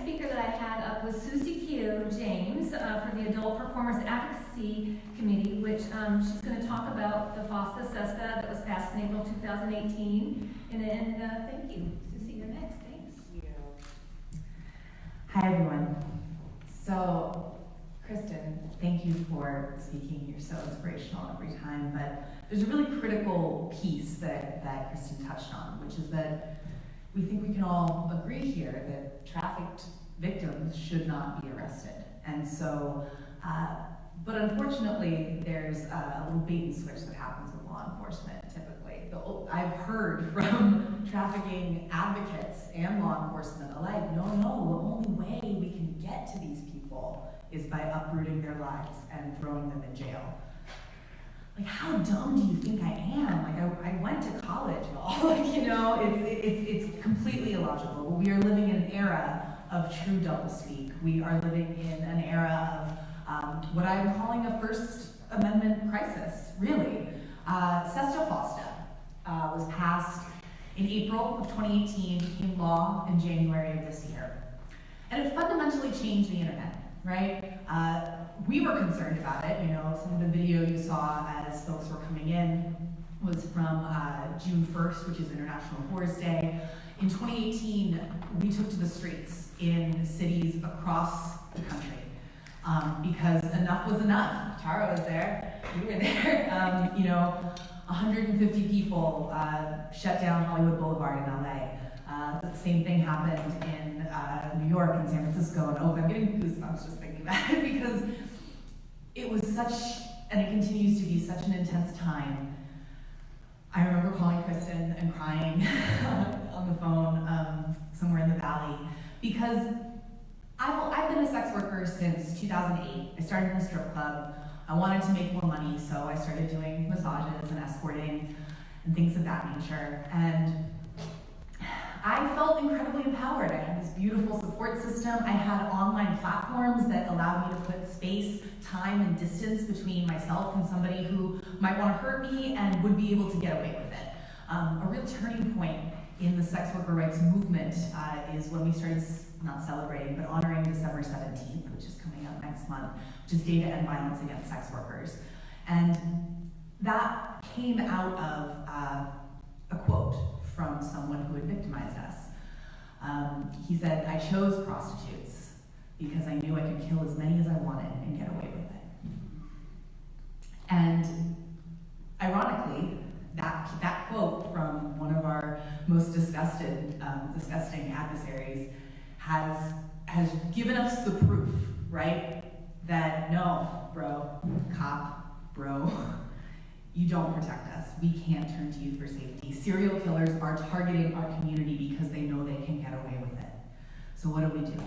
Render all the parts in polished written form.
speaker that I had up was Siouxsie Q, James, for the Adult Performer Advocacy Committee, which she's going to talk about the FOSTA SESTA that was passed in April 2018. And thank you. Siouxsie, you're next. Thanks. Thank you. Hi, everyone. So, Kristen, thank you for speaking. You're so inspirational every time. But there's a really critical piece that Kristen touched on, which is that we think we can all agree here that trafficked victims should not be arrested. And so, but unfortunately, there's a little bait and switch that happens with law enforcement typically. I've heard from trafficking advocates and law enforcement alike, no, the only way we can get to these people is by uprooting their lives and throwing them in jail. Like, how dumb do you think I am? Like, I went to college, y'all. Like, you know, it's completely illogical. But we are living in an era of true doublespeak. We are living in an era of what I'm calling a First Amendment crisis, really. SESTA FOSTA was passed in April of 2018, became law in January of this year. And it fundamentally changed the internet, right? We were concerned about it. You know, some of the video you saw as folks were coming in was from June 1st, which is International Whores Day. In 2018, we took to the streets in cities across the country because enough was enough. Tara was there, you were there. You know, 150 people shut down Hollywood Boulevard in LA. The same thing happened in New York and San Francisco and Oakland. I'm getting goosebumps just thinking about it because it was such, and it continues to be such an intense time. I remember calling Kristen and crying on the phone somewhere in the valley because I've been a sex worker since 2008. I started in a strip club. I wanted to make more money, so I started doing massages and escorting and things of that nature. And I felt incredibly empowered. I had this beautiful support system. I had online platforms that allowed me to put space, time, and distance between myself and somebody who might want to hurt me and would be able to get away with it. A real turning point in the sex worker rights movement is when we started not celebrating, but honoring December 17th, which is coming up next month, which is Day to End Violence Against Sex Workers. And that came out of a quote from someone who had victimized us. He said, "I chose prostitutes because I knew I could kill as many as I wanted and get away with it." And ironically, that quote from one of our most disgusting adversaries has given us the proof, right? That no, bro, you don't protect us. We can't turn to you for safety. Serial killers are targeting our community because they know they can get away with it. So what do?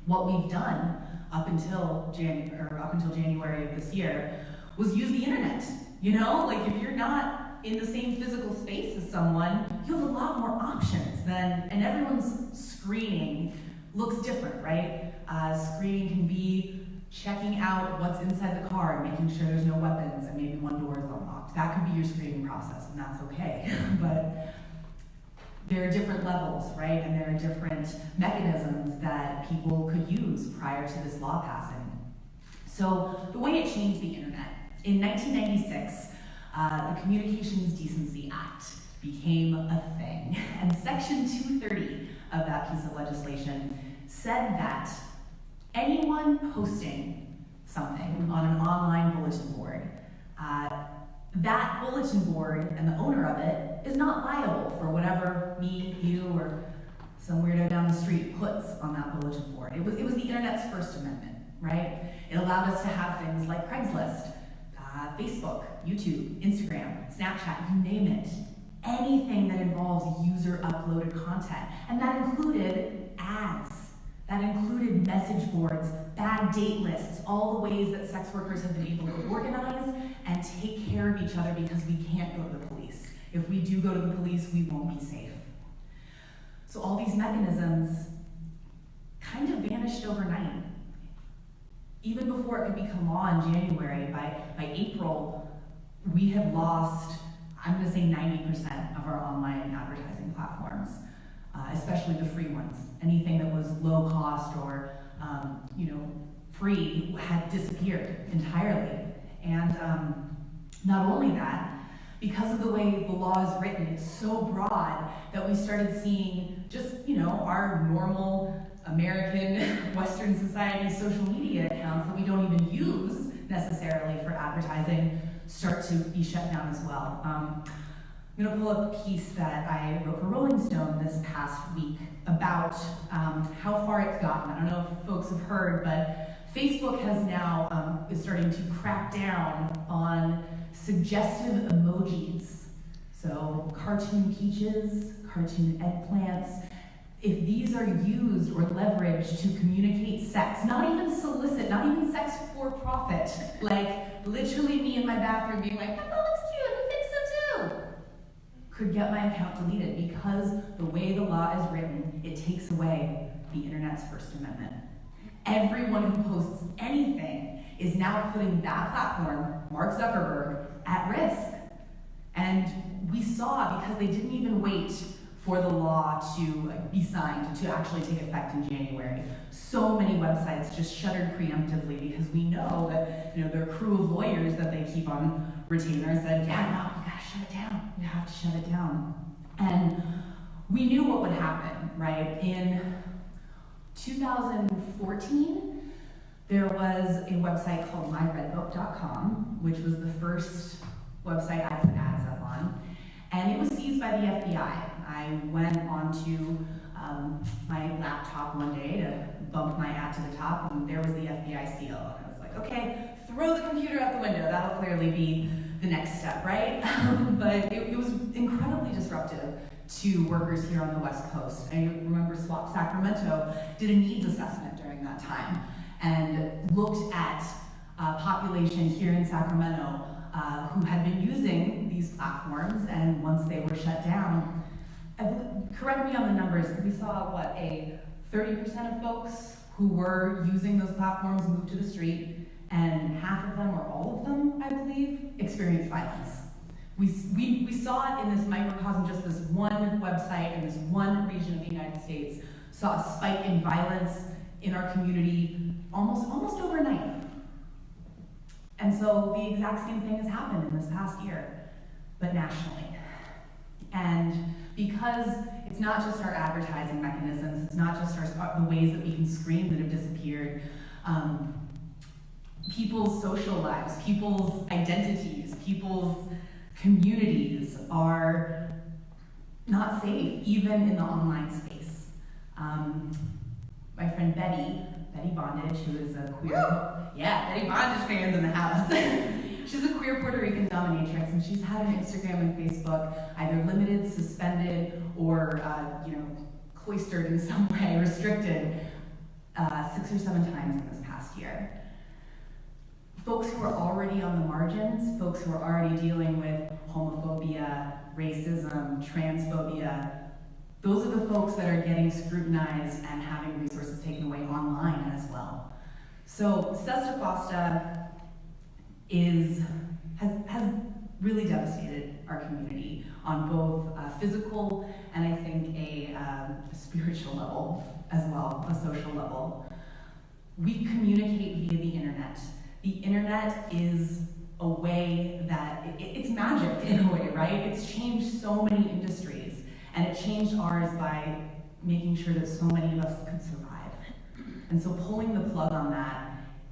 What we've done up until January of this year was use the internet. You know, like if you're not in the same physical space as someone, you have a lot more options and everyone's screening looks different, right? Screening can be checking out what's inside the car and making sure there's no weapons and maybe one door is unlocked. That could be your screening process, and that's okay. But there are different levels, right? And there are different mechanisms that people could use prior to this law passing. So the way it changed the internet, in 1996, the Communications Decency Act became a thing. And Section 230 of that piece of legislation said that anyone posting something on an online bulletin board, that bulletin board and the owner of it is not liable for whatever me, you, or some weirdo down the street puts on that bulletin board. It was the internet's First Amendment, right? It allowed us to have things like Craigslist, Facebook, YouTube, Instagram, Snapchat, you name it. Anything that involves user-uploaded content. And that included ads. That included message boards, bad date lists, all the ways that sex workers have been able to organize and take care of each other because we can't go to the police. If we do go to the police, we won't be safe. So all these mechanisms kind of vanished overnight. Even before it could become law in January, by April, we had lost, I'm gonna say 90% of our online advertising platforms. especially the free ones. Anything that was low cost or free had disappeared entirely. And not only that, because of the way the law is written, it's so broad that we started seeing just, our normal American Western society social media accounts that we don't even use necessarily for advertising start to be shut down as well. I'm going to pull up a piece that I wrote for Rolling Stone this past week about how far it's gotten. I don't know if folks have heard, but Facebook has now is starting to crack down on suggestive emojis. So cartoon peaches, cartoon eggplants. If these are used or leveraged to communicate sex, not even solicit, not even sex for profit, like literally me in my bathroom being like, that looks cute, who thinks so too? Could get my account deleted because the way the law is written, it takes away the internet's First Amendment. Everyone who posts anything is now putting that platform, Mark Zuckerberg, at risk. And we saw, because they didn't even wait for the law to be signed, to actually take effect in January, so many websites just shuttered preemptively because we know that their crew of lawyers that they keep on retainer said, yeah, no, you gotta shut it down. You have to shut it down. And we knew what would happen, right? In 2014, there was a website called myredbook.com, which was the first website I put ads up on, and it was seized by the FBI. I went onto my laptop one day to bump my ad to the top, and there was the FBI seal. And I was like, okay, throw the computer out the window. That'll clearly be the next step, right? But it was incredibly disruptive to workers here on the West Coast. I remember SWAP Sacramento did a needs assessment during that time and looked at population here in Sacramento who had been using these platforms, and once they were shut down, correct me on the numbers, we saw a 30% of folks who were using those platforms moved to the street, and half of them, or all of them, I believe, experienced violence. We saw it in this microcosm, just this one website in this one region of the United States, saw a spike in violence in our community almost overnight. And so the exact same thing has happened in this past year, but nationally. And because it's not just our advertising mechanisms, it's not just the ways that we can scream that have disappeared, people's social lives, people's identities, people's communities are not safe, even in the online space. My friend Betty Bondage, who is a queer, Betty Bondage fans in the house. She's a queer Puerto Rican dominatrix, and she's had an Instagram and Facebook either limited, suspended, or cloistered in some way, restricted 6 or 7 times in this past year. Folks who are already on the margins, folks who are already dealing with homophobia, racism, transphobia, those are the folks that are getting scrutinized and having resources taken away online as well. So Sesta Fosta has really devastated our community on both a physical and I think a spiritual level as well, a social level. We communicate via the internet. The internet is a way that, it's magic in a way, right? It's changed so many industries, and it changed ours by making sure that so many of us could survive. And so pulling the plug on that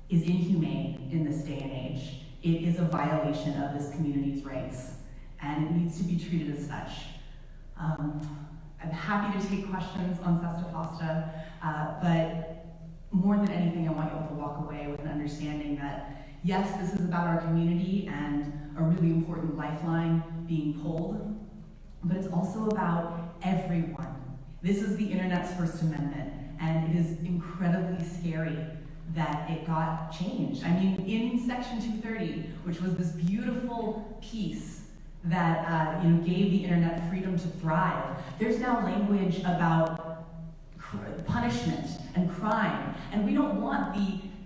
is inhumane in this day and age. It is a violation of this community's rights, and it needs to be treated as such. I'm happy to take questions on Sesta Fosta, but more than anything, I want you all to walk away with an understanding that, yes, this is about our community and a really important lifeline being pulled, but it's also about everyone. This is the internet's First Amendment, and it is incredibly scary that it got changed. I mean, in Section 230, which was this beautiful piece that gave the internet freedom to thrive, there's now language about punishment and crime, and we don't want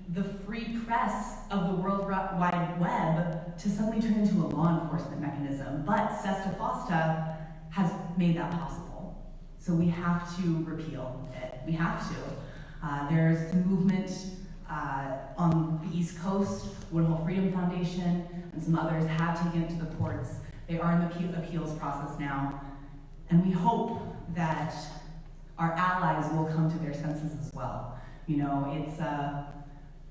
the free press of the World Wide Web to suddenly turn into a law enforcement mechanism, but Sesta Fosta has made that possible. So we have to repeal it. We have to. There's some movement on the East Coast. Woodhull Freedom Foundation and some others have taken it to the courts. They are in the appeals process now. And we hope that our allies will come to their senses as well. You know, it's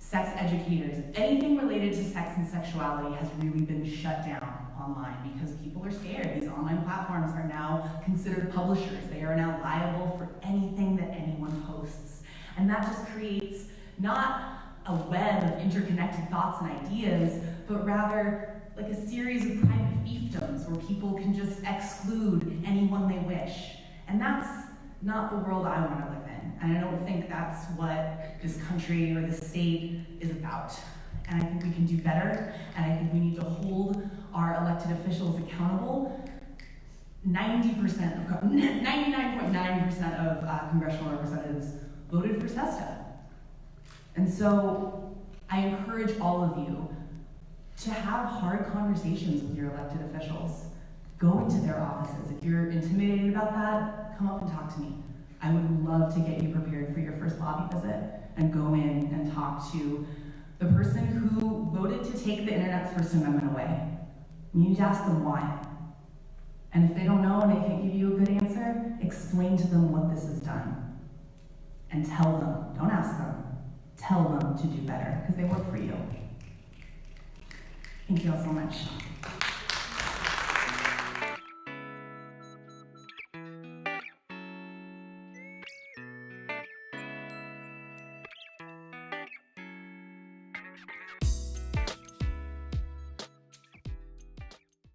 sex educators. Anything related to sex and sexuality has really been shut down online because people are scared. These online platforms are now considered publishers. They are now liable for anything that anyone posts. And that just creates not a web of interconnected thoughts and ideas, but rather like a series of private fiefdoms where people can just exclude anyone they wish. And that's not the world I want to live in. And I don't think that's what this country or this state is about. And I think we can do better, and I think we need to hold our elected officials accountable. 99.9% of congressional representatives voted for SESTA. And so I encourage all of you to have hard conversations with your elected officials. Go into their offices. If you're intimidated about that, come up and talk to me. I would love to get you prepared for your first lobby visit and go in and talk to the person who voted to take the Internet's First Amendment away. You need to ask them why. And if they don't know and they can't give you a good answer, explain to them what this has done. And tell them, don't ask them, tell them to do better, because they work for you. Thank you all so much.